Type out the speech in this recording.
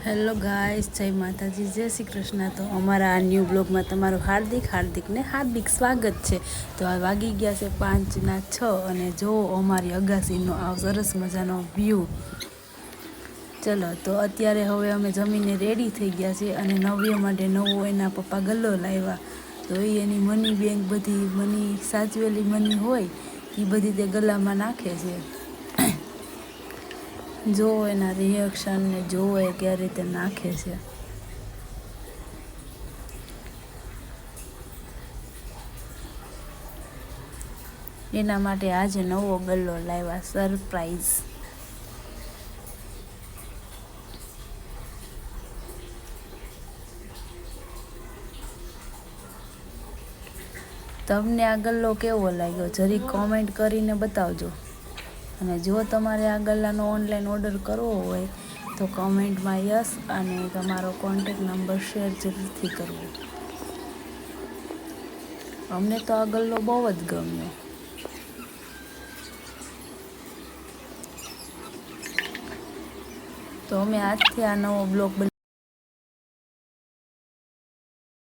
Hello guys, જય માતાજી, જય શ્રી કૃષ્ણ। તો અમારા આ ન્યૂ બ્લોગમાં તમારું હાર્દિક સ્વાગત છે। તો આ વાગી ગયા છે 5:06 અને જો અમારી અગાસીનો આ સરસ મજાનો વ્યૂ। ચલો તો અત્યારે હવે અમે જમીને રેડી થઈ ગયા છે અને નવ્ય માટે નવો એના પપ્પા ગલ્લો લાવ્યા। તો એની મની બેંક બધી મની સાચવેલી મની હોય એ બધી તે ગલ્લામાં નાખે છે। જો એના રિએક્શન ને જો એ કઈ રીતે નાખે છે। એના માટે આજે નવો ગલ્લો લાવ્યા, સરપ્રાઈઝ। તમને આ ગલ્લો કેવો લાગ્યો જરી કોમેન્ટ કરીને બતાવજો। અને જો તમારે આ ગલ્લાનો ઓનલાઈન ઓર્ડર કરવો હોય તો કમેન્ટમાં યસ અને તમારો કોન્ટેક્ટ નંબર શેર જરૂરથી કરવો। અમને તો આ ગલ્લો બહુ જ ગમ્યો। તો અમે આજથી આ નવો બ્લોગ